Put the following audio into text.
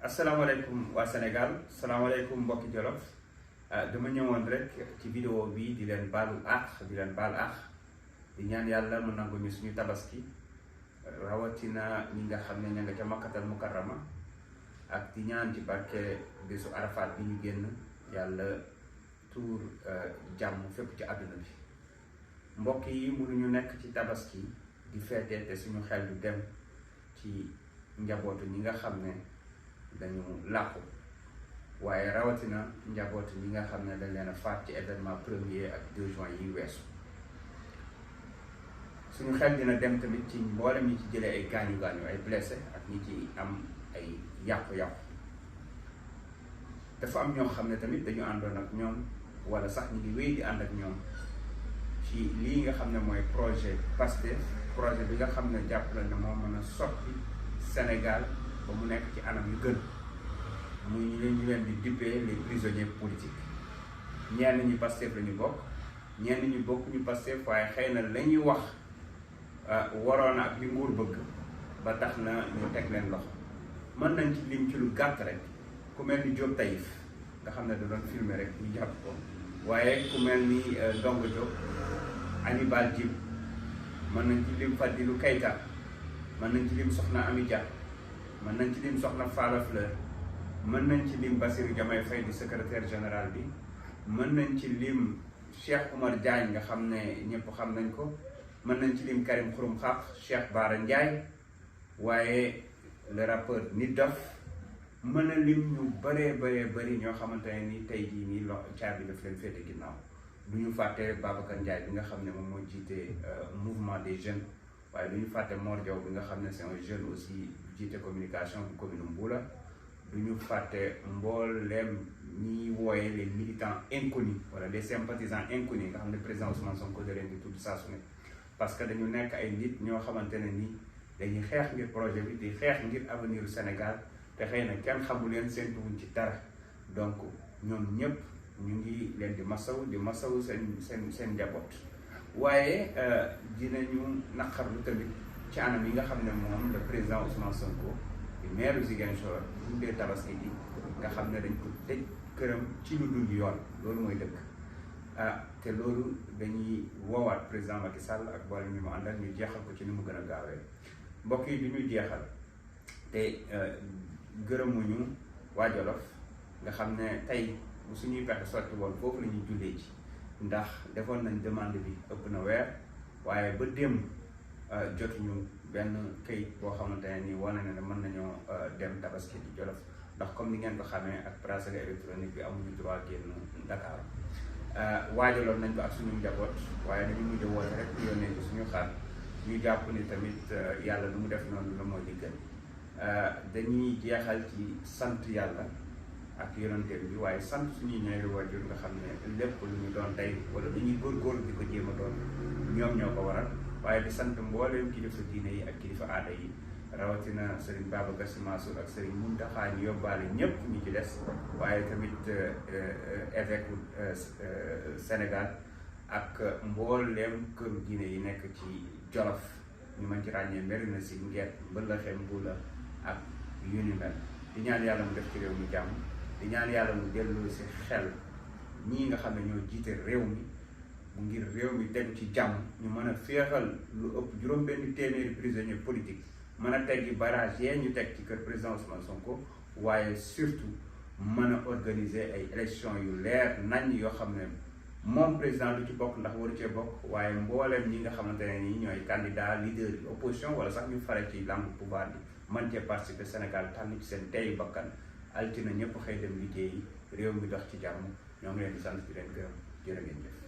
asalaamaaleykum waa Sénégal salaamaaleykum mbokki Jolof dama ñëwoon rek ci vidéo bi di leen baalu baal àq di ñaan yàlla mu nangu ñu suñu tabaski rawatina ñi nga xam ne ña nga ca makkatal mukarrama ak di ñaan ci barke bésu Arafat bi ñu génn yàlla tuur jàmm fépp ci àdduna bi. mbokk yi mënuñu nekk ci tabaski di feete te suñu xel du dem ci njabootu ñi nga xam ne dañu làqu waaye rawatina njabootu ñi nga xam ne dañ leen a faat ci événement 1er ak 2 juin yi weesu. suñu xel dina dem tamit ci mboolem ñi ci jëlee ay gaañu ay blessé ak ñi ci am ay yàqu-yàqu. dafa am ñoo xam ne tamit dañu àndoon ak ñoom wala sax ñi ngi wéy di ànd ak ñoom ci lii nga xam ne mooy projet Pastef, projet bi nga xam ne jàpp na ne moo mën a soppi Sénégal ba mu nekk ci anam yu gën muy ñu leen di dippee les prisonniers politiques. ñenn ñi Pastef la ñu bokk, ñenn ñi bokkuñu Pastef waaye xëy na la ñuy wax waroon ak li nguur bëgg ba tax na ñu teg leen loxo. mën nañ ci lim ci lu gàtt rek ku mel ni Diop Taïf nga xam ne da doon filmer rek ñu jàpp ko, waaye ku mel ni Ndongo Diop, Hannibal Djim, mën nañ ci lim Fadilou Keita, mën nañ ci lim Soxna Amy Dia, mën nañ ci lim Soxna Falla Fleur, mën nañ ci lim Bassirou Diomaye Faye di secrétaire général bi, mën nañ ci lim Cheikh Oumar Diagne nga xam ne ñëpp xam nañ ko, mën nañ ci lim Karim Xurum Xaq, Cheikh Bara Ndiaye, waaye le rappeur Nit Doff, mën a lim ñu bëree ñoo xamante ne ni tey jii nii caabi daf leen féete ginnaaw. du ñu fàtte Babacar Ndiaye bi nga xam ne moom moo jiite mouvement des jeunes, waaye du ñu fàtte Mor Diaw bi nga xam ne c'est un jeune aussi jiite communication bu commune Mboula. du ñu fàtte mbooleem ñi wooye les militants inconnus wala les sympathisants inconnus nga xam ne président Ousmane Sonko da leen di tudd saa su ne, parce que dañu nekk ay nit ñoo xamante ne ni dañuy xeex ngir projet bi di xeex ngir avenir du Sénégal te xëy na kenn xamu leen séntuwuñ ci dara. donc ñoom ñëpp ñu ngi leen di masawu seen njaboot, waaye dinañu naqarlu tamit ci anam yi nga xam ne moom le président Ousmane Sonko di maire Ziguinchor dundee tabaski gi nga xam ne dañ ko tëj këram ci lu dul yoon. loolu mooy dëgg te loolu dañuy woowaat président Macky Sall ak boole ñu mu àndal ñu jeexal ko ci ni mu gën a gaawee. mbokk yi du ñu jeexal te gërëmuñu waa Jolof nga xam ne tey bu suñuy pexe sotti woon foofu la ñuy jullee ci, ndax defoon nañ demande bi ëpp na weer waaye ba démb jotuñu benn kayit boo xamante ne nii wane na ne mën nañoo dem tabaski ci Jolof, ndax comme ni ngeen ko xamee ak bracelet électronique bi amuñu droit génn Dakar. waajaloon nañ ko ak suñu njaboot waaye dañu mujj woote rek yónnee ko suñu xaar ñu jàpp ni tamit yàlla lu mu def noonu la mooy li gën. dañuy jeexal ci sant yàlla ak yonanteem bi waaye sant suñuy ñaari waajur nga xam ne lépp lu ñu doon tey wala lu ñuy góorgóorlu di ko jéem a doon ñoom ñoo ko waral, waaye di sant mbooleem kilifa diine yi ak kilifa aada yi rawatina Serigne Babacar Sy Mansour ak Serigne Mountakha ñu yóbbaale ñëpp ñu ci des, waaye tamit évêque Sénégal ak mbooleem këru diine yi nekk ci Jolof ñu mën ci ràññee Mérina Sy, Nguer, Mbëlëxe, Mbuula ak yu ni mel. di ñaan yàlla mu def ci réew mi jàmm, di ñaan yàlla mu dellu si xel ñii nga xam ne ñoo jiite réew mi ngir réew mi tegu ci jàmm, ñu mën a féexal lu ëpp juróom-benn téeméeri prisonnier politique, mën a teggi barrage yee ñu teg ci kër président Ousmane Sonko, waaye surtout mën a organiser ay élections yu leer nañ yoo xam ne moom président du ci bokk ndax waru cee bokk, waaye mbooleem ñi nga xamante ne nii ñooy candidat leader yi opposition wala sax ñu fare ci langue pouvoir bi man cee participer. Sénégal tànn ci seen teyu bakkan altine ñëpp xëy dem liggéeyi, réew mi dox ci jàmm. ñoo ngi leen di sant di leen gërëm, jërë ngeen jëf.